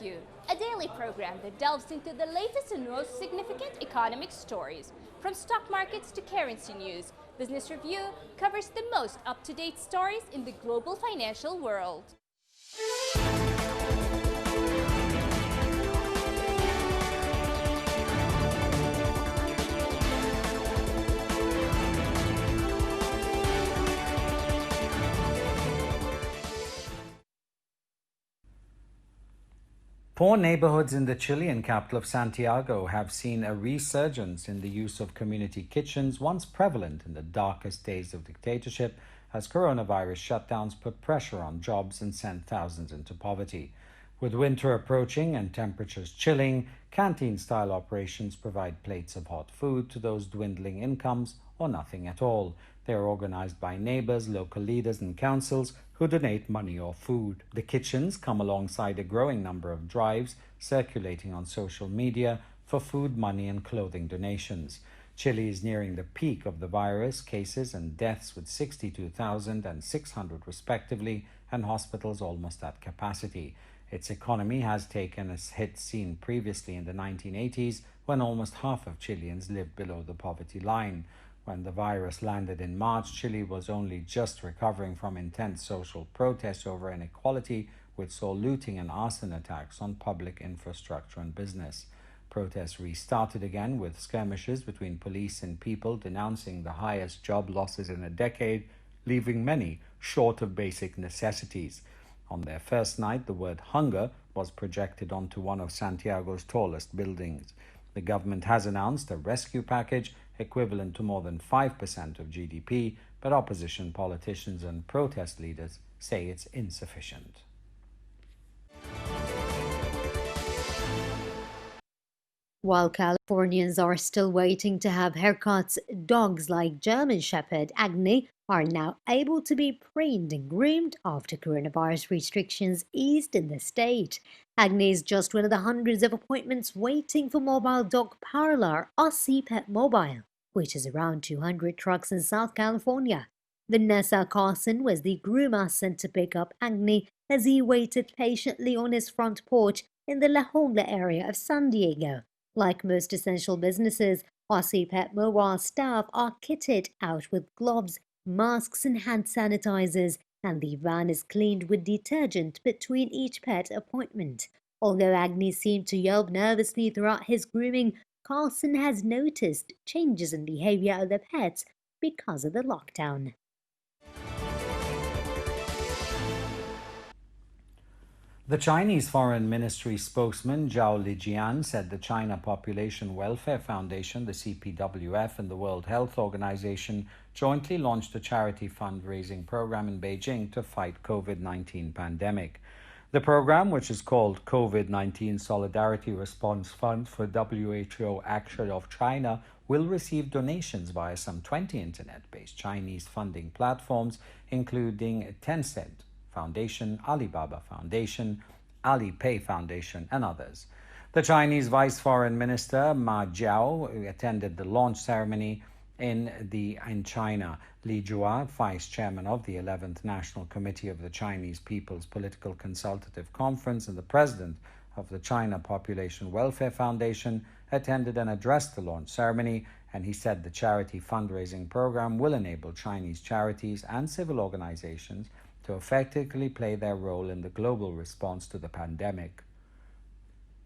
Review, a daily program that delves into the latest and most significant economic stories. From stock markets to currency news, Business Review covers the most up-to-date stories in the global financial world. Poor neighborhoods in the Chilean capital of Santiago have seen a resurgence in the use of community kitchens once prevalent in the darkest days of dictatorship, as coronavirus shutdowns put pressure on jobs and sent thousands into poverty. With winter approaching and temperatures chilling, canteen-style operations provide plates of hot food to those dwindling incomes or nothing at all. They are organized by neighbors, local leaders, and councils who donate money or food. The kitchens come alongside a growing number of drives circulating on social media for food, money, and clothing donations. Chile is nearing the peak of the virus cases and deaths with 62,000 and 600 respectively, and hospitals almost at capacity. Its economy has taken a hit seen previously in the 1980s, when almost half of Chileans lived below the poverty line. When the virus landed in March, Chile was only just recovering from intense social protests over inequality, which saw looting and arson attacks on public infrastructure and business. Protests restarted again with skirmishes between police and people denouncing the highest job losses in a decade, leaving many short of basic necessities. On their first night, the word hunger was projected onto one of Santiago's tallest buildings. The government has announced a rescue package equivalent to more than 5% of GDP, but opposition politicians and protest leaders say it's insufficient. While Californians are still waiting to have haircuts, dogs like German Shepherd Agni are now able to be preened and groomed after coronavirus restrictions eased in the state. Agni is just one of the hundreds of appointments waiting for mobile dog parlor Aussie Pet Mobile, which is around 200 trucks in South California. Vanessa Carson was the groomer sent to pick up Agni as he waited patiently on his front porch in the La Jolla area of San Diego. Like most essential businesses, Aussie Pet Mobile staff are kitted out with gloves, masks, and hand sanitizers, and the van is cleaned with detergent between each pet appointment. Although Agni seemed to yelp nervously throughout his grooming, Carlson has noticed changes in behavior of the pets because of the lockdown. The Chinese Foreign Ministry spokesman Zhao Lijian said the China Population Welfare Foundation, the CPWF, and the World Health Organization jointly launched a charity fundraising program in Beijing to fight COVID-19 pandemic. The program, which is called COVID-19 Solidarity Response Fund for WHO Action of China, will receive donations via some 20 internet-based Chinese funding platforms, including Tencent Foundation, Alibaba Foundation, Alipay Foundation, and others. The Chinese Vice Foreign Minister Ma Jiao attended the launch ceremony in China. Li Jua, Vice Chairman of the 11th National Committee of the Chinese People's Political Consultative Conference and the President of the China Population Welfare Foundation, attended and addressed the launch ceremony, and he said the charity fundraising program will enable Chinese charities and civil organizations to effectively play their role in the global response to the pandemic.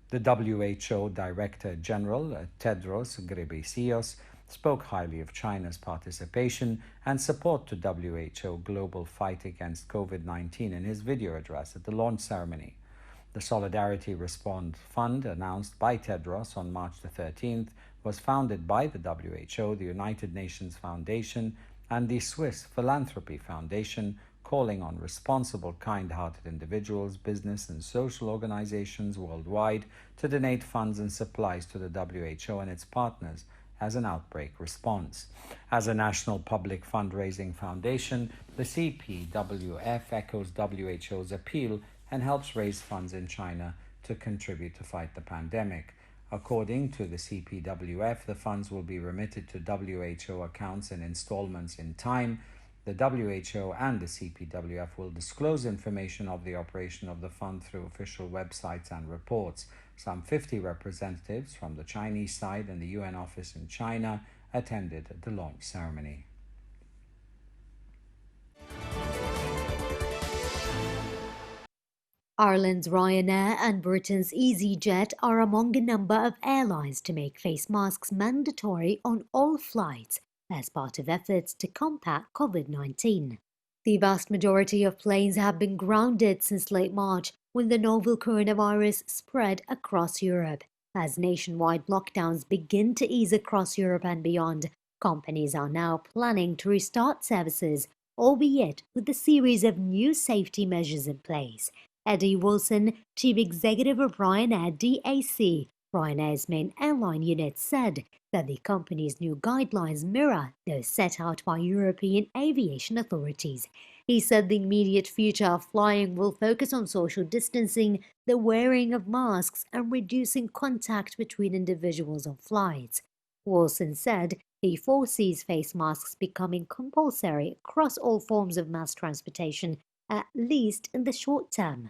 The WHO Director General Tedros Ghebreyesus spoke highly of China's participation and support to WHO global fight against COVID-19 in his video address at the launch ceremony. The Solidarity Response Fund, announced by Tedros on March the 13th, was founded by the WHO, the United Nations Foundation, and the Swiss Philanthropy Foundation, calling on responsible, kind-hearted individuals, business, and social organizations worldwide to donate funds and supplies to the WHO and its partners as an outbreak response. As a national public fundraising foundation, the CPWF echoes WHO's appeal and helps raise funds in China to contribute to fight the pandemic. According to the CPWF, the funds will be remitted to WHO accounts in installments in time. The WHO and the CPWF will disclose information of the operation of the fund through official websites and reports. Some 50 representatives from the Chinese side and the UN office in China attended the launch ceremony. Ireland's Ryanair and Britain's EasyJet are among a number of airlines to make face masks mandatory on all flights as part of efforts to combat COVID-19. The vast majority of planes have been grounded since late March when the novel coronavirus spread across Europe. As nationwide lockdowns begin to ease across Europe and beyond, companies are now planning to restart services, albeit with a series of new safety measures in place. Eddie Wilson, chief executive of Ryanair DAC, Ryanair's main airline unit, said that the company's new guidelines mirror those set out by European aviation authorities. He said the immediate future of flying will focus on social distancing, the wearing of masks, and reducing contact between individuals on flights. Wilson said he foresees face masks becoming compulsory across all forms of mass transportation, at least in the short term.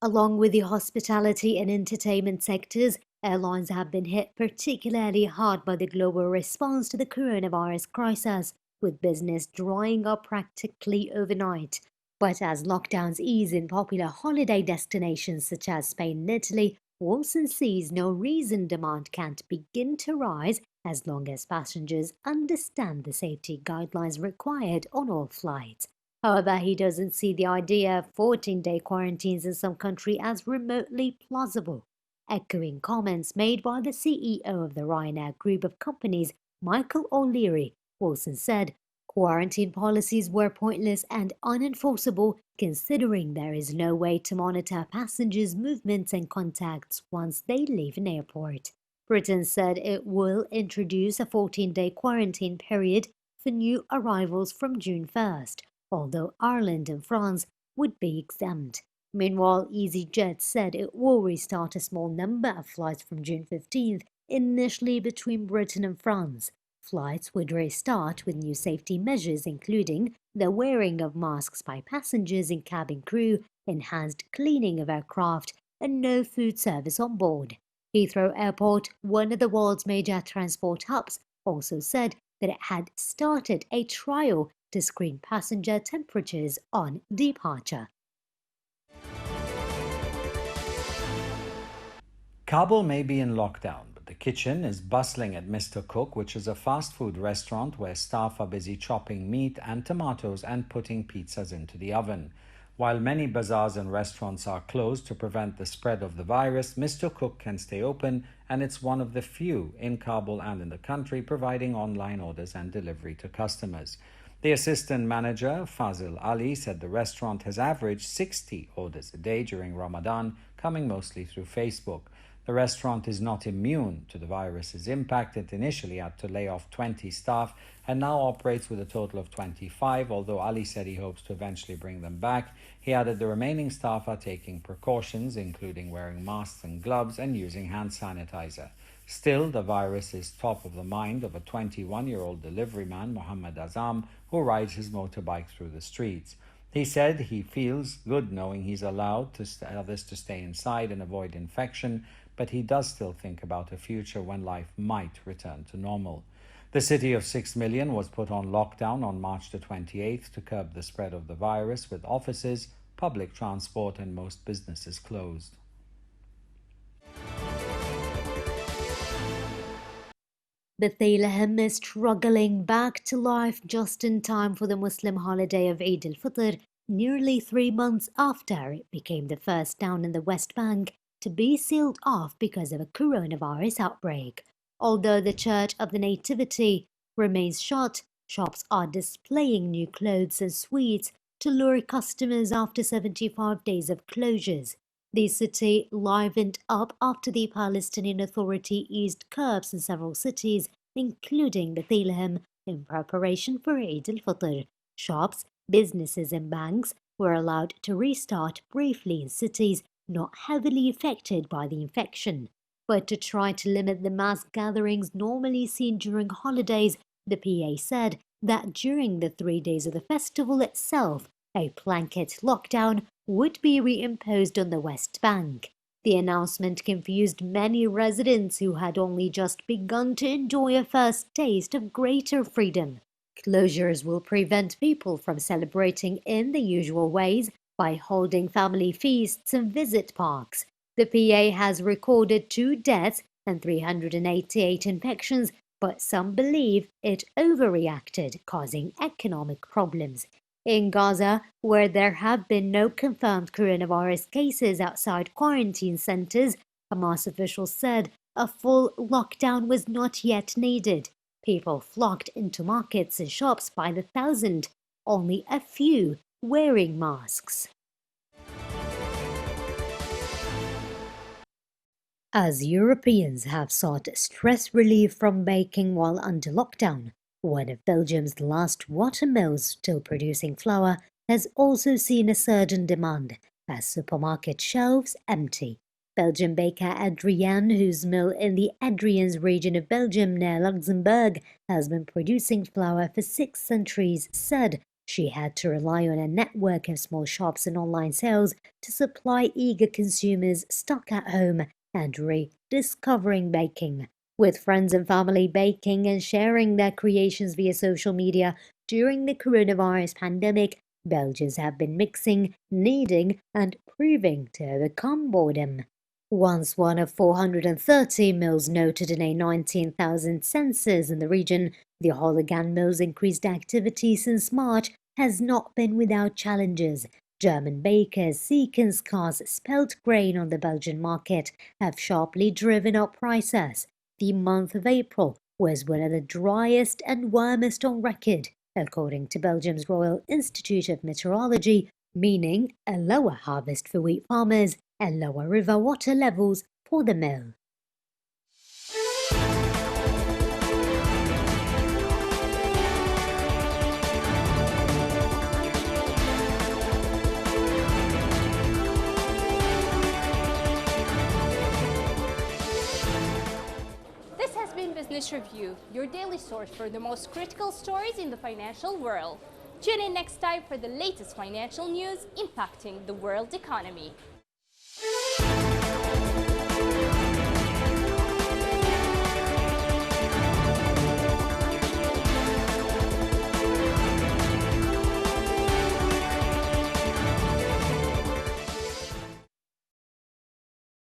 Along with the hospitality and entertainment sectors, airlines have been hit particularly hard by the global response to the coronavirus crisis, with business drying up practically overnight. But as lockdowns ease in popular holiday destinations such as Spain and Italy, Wilson sees no reason demand can't begin to rise as long as passengers understand the safety guidelines required on all flights. However, he doesn't see the idea of 14-day quarantines in some countries as remotely plausible. Echoing comments made by the CEO of the Ryanair group of companies, Michael O'Leary, Wilson said quarantine policies were pointless and unenforceable considering there is no way to monitor passengers' movements and contacts once they leave an airport. Britain said it will introduce a 14-day quarantine period for new arrivals from June 1st. Although Ireland and France would be exempt. Meanwhile, EasyJet said it will restart a small number of flights from June 15th, initially between Britain and France. Flights would restart with new safety measures including the wearing of masks by passengers and cabin crew, enhanced cleaning of aircraft, and no food service on board. Heathrow Airport, one of the world's major transport hubs, also said that it had started a trial to screen passenger temperatures on departure. Kabul may be in lockdown, but the kitchen is bustling at Mr. Cook, which is a fast food restaurant where staff are busy chopping meat and tomatoes and putting pizzas into the oven. While many bazaars and restaurants are closed to prevent the spread of the virus, Mr. Cook can stay open, and it's one of the few in Kabul and in the country providing online orders and delivery to customers. The assistant manager, Fazil Ali, said the restaurant has averaged 60 orders a day during Ramadan, coming mostly through Facebook. The restaurant is not immune to the virus's impact. It initially had to lay off 20 staff and now operates with a total of 25, although Ali said he hopes to eventually bring them back. He added the remaining staff are taking precautions, including wearing masks and gloves and using hand sanitizer. Still, the virus is top of the mind of a 21-year-old delivery man, Mohammed Azam, who rides his motorbike through the streets. He said he feels good knowing he's allowed others to stay inside and avoid infection, but he does still think about a future when life might return to normal. The city of 6 million was put on lockdown on March the 28th to curb the spread of the virus, with offices, public transport and most businesses closed. Bethlehem is struggling back to life just in time for the Muslim holiday of Eid al-Fitr, nearly 3 months after it became the first town in the West Bank to be sealed off because of a coronavirus outbreak. Although the Church of the Nativity remains shut, shops are displaying new clothes and sweets to lure customers after 75 days of closures. The city livened up after the Palestinian Authority eased curbs in several cities, including Bethlehem, in preparation for Eid al-Fitr. Shops, businesses and banks were allowed to restart briefly in cities not heavily affected by the infection. But to try to limit the mass gatherings normally seen during holidays, the PA said that during the 3 days of the festival itself, a blanket lockdown would be reimposed on the West Bank. The announcement confused many residents who had only just begun to enjoy a first taste of greater freedom. Closures will prevent people from celebrating in the usual ways by holding family feasts and visit parks. The PA has recorded 2 deaths and 388 infections, but some believe it overreacted, causing economic problems. In Gaza, where there have been no confirmed coronavirus cases outside quarantine centers, Hamas officials said a full lockdown was not yet needed. People flocked into markets and shops by the thousand, only a few wearing masks. As Europeans have sought stress relief from baking while under lockdown, one of Belgium's last water mills still producing flour has also seen a surge in demand as supermarket shelves empty. Belgian baker Adrienne, whose mill in the Adriens region of Belgium near Luxembourg has been producing flour for 6 centuries, said she had to rely on a network of small shops and online sales to supply eager consumers stuck at home and rediscovering baking. With friends and family baking and sharing their creations via social media during the coronavirus pandemic, Belgians have been mixing, kneading, and proving to overcome boredom. Once one of 430 mills noted in a 19,000 census in the region, the Holigan mill's increased activity since March has not been without challenges. German bakers seeking scarce spelt grain on the Belgian market have sharply driven up prices. The month of April was one of the driest and warmest on record, according to Belgium's Royal Institute of Meteorology, meaning a lower harvest for wheat farmers and lower river water levels for the mill. This has been Business Review, your daily source for the most critical stories in the financial world. Tune in next time for the latest financial news impacting the world economy.